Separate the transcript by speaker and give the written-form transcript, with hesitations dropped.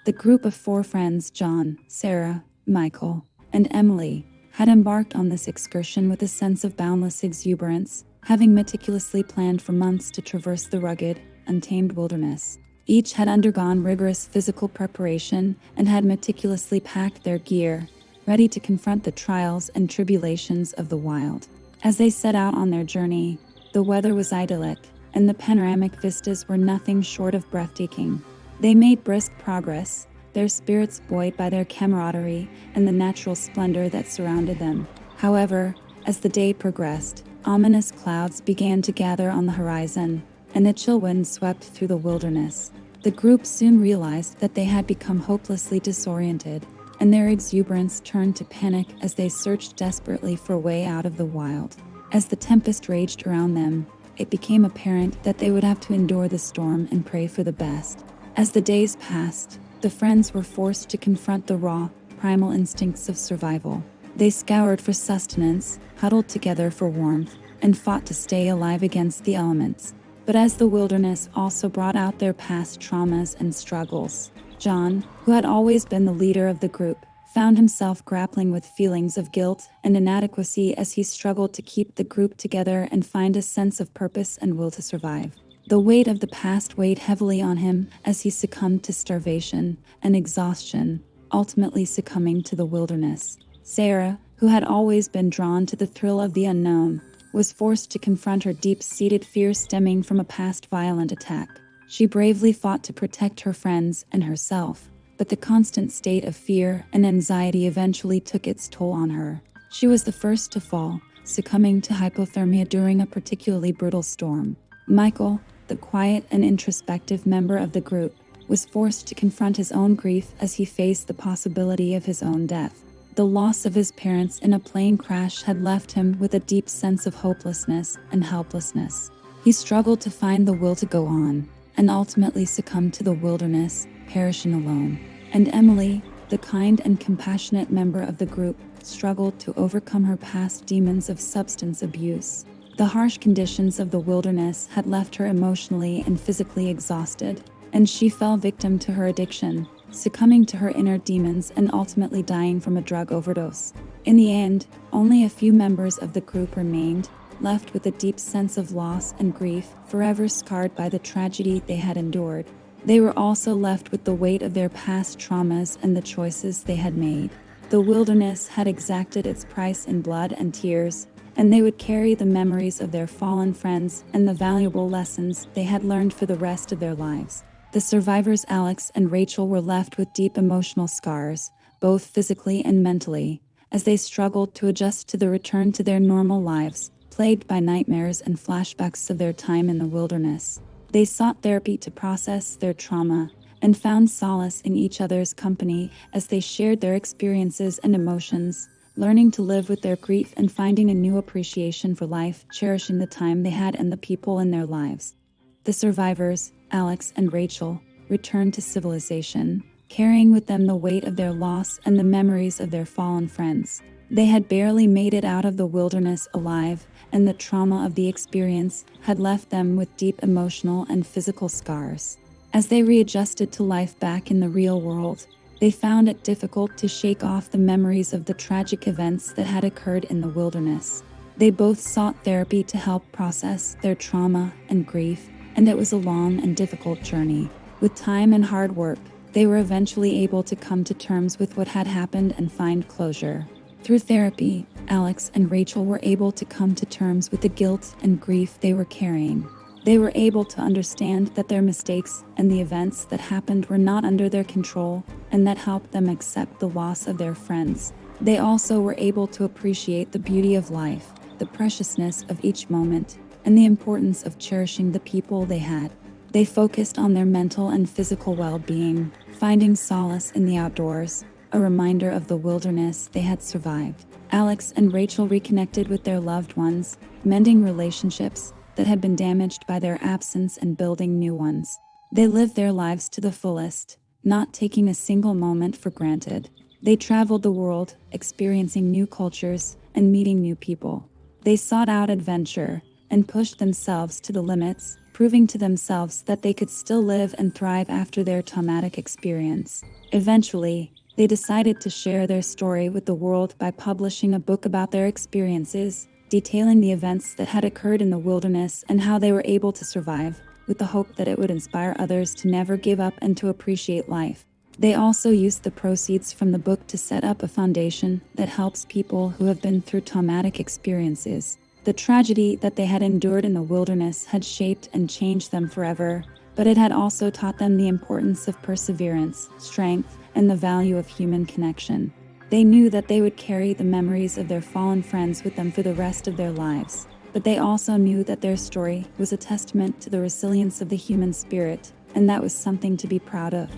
Speaker 1: The group of 4 friends, John, Sarah, Michael, and Emily, had embarked on this excursion with a sense of boundless exuberance, having meticulously planned for months to traverse the rugged, untamed wilderness. Each had undergone rigorous physical preparation and had meticulously packed their gear, ready to confront the trials and tribulations of the wild. As they set out on their journey, the weather was idyllic, and the panoramic vistas were nothing short of breathtaking. They made brisk progress, their spirits buoyed by their camaraderie and the natural splendor that surrounded them. However, as the day progressed, ominous clouds began to gather on the horizon, and a chill wind swept through the wilderness. The group soon realized that they had become hopelessly disoriented, and their exuberance turned to panic as they searched desperately for a way out of the wild. As the tempest raged around them, it became apparent that they would have to endure the storm and pray for the best. As the days passed, the friends were forced to confront the raw, primal instincts of survival. They scoured for sustenance, huddled together for warmth, and fought to stay alive against the elements. But as the wilderness also brought out their past traumas and struggles, John, who had always been the leader of the group, found himself grappling with feelings of guilt and inadequacy as he struggled to keep the group together and find a sense of purpose and will to survive. The weight of the past weighed heavily on him as he succumbed to starvation and exhaustion, ultimately succumbing to the wilderness. Sarah, who had always been drawn to the thrill of the unknown, was forced to confront her deep-seated fear stemming from a past violent attack. She bravely fought to protect her friends and herself, but the constant state of fear and anxiety eventually took its toll on her. She was the first to fall, succumbing to hypothermia during a particularly brutal storm. Michael, the quiet and introspective member of the group, was forced to confront his own grief as he faced the possibility of his own death. The loss of his parents in a plane crash had left him with a deep sense of hopelessness and helplessness. He struggled to find the will to go on, and ultimately succumbed to the wilderness, perishing alone. And Emily, the kind and compassionate member of the group, struggled to overcome her past demons of substance abuse. The harsh conditions of the wilderness had left her emotionally and physically exhausted, and she fell victim to her addiction, succumbing to her inner demons and ultimately dying from a drug overdose. In the end, only a few members of the group remained, left with a deep sense of loss and grief, forever scarred by the tragedy they had endured. They were also left with the weight of their past traumas and the choices they had made. The wilderness had exacted its price in blood and tears, and they would carry the memories of their fallen friends and the valuable lessons they had learned for the rest of their lives. The survivors Alex and Rachel were left with deep emotional scars, both physically and mentally, as they struggled to adjust to the return to their normal lives, plagued by nightmares and flashbacks of their time in the wilderness. They sought therapy to process their trauma, and found solace in each other's company as they shared their experiences and emotions, learning to live with their grief and finding a new appreciation for life, cherishing the time they had and the people in their lives. The survivors, Alex and Rachel, returned to civilization, carrying with them the weight of their loss and the memories of their fallen friends. They had barely made it out of the wilderness alive, and the trauma of the experience had left them with deep emotional and physical scars. As they readjusted to life back in the real world, they found it difficult to shake off the memories of the tragic events that had occurred in the wilderness. They both sought therapy to help process their trauma and grief, and it was a long and difficult journey. With time and hard work, they were eventually able to come to terms with what had happened and find closure. Through therapy, Alex and Rachel were able to come to terms with the guilt and grief they were carrying. They were able to understand that their mistakes and the events that happened were not under their control, and that helped them accept the loss of their friends. They also were able to appreciate the beauty of life, the preciousness of each moment, and the importance of cherishing the people they had. They focused on their mental and physical well-being, finding solace in the outdoors, a reminder of the wilderness they had survived. Alex and Rachel reconnected with their loved ones, mending relationships that had been damaged by their absence and building new ones. They lived their lives to the fullest, not taking a single moment for granted. They traveled the world, experiencing new cultures and meeting new people. They sought out adventure and pushed themselves to the limits, proving to themselves that they could still live and thrive after their traumatic experience. Eventually, they decided to share their story with the world by publishing a book about their experiences, detailing the events that had occurred in the wilderness and how they were able to survive, with the hope that it would inspire others to never give up and to appreciate life. They also used the proceeds from the book to set up a foundation that helps people who have been through traumatic experiences. The tragedy that they had endured in the wilderness had shaped and changed them forever, but it had also taught them the importance of perseverance, strength, and the value of human connection. They knew that they would carry the memories of their fallen friends with them for the rest of their lives, but they also knew that their story was a testament to the resilience of the human spirit, and that was something to be proud of.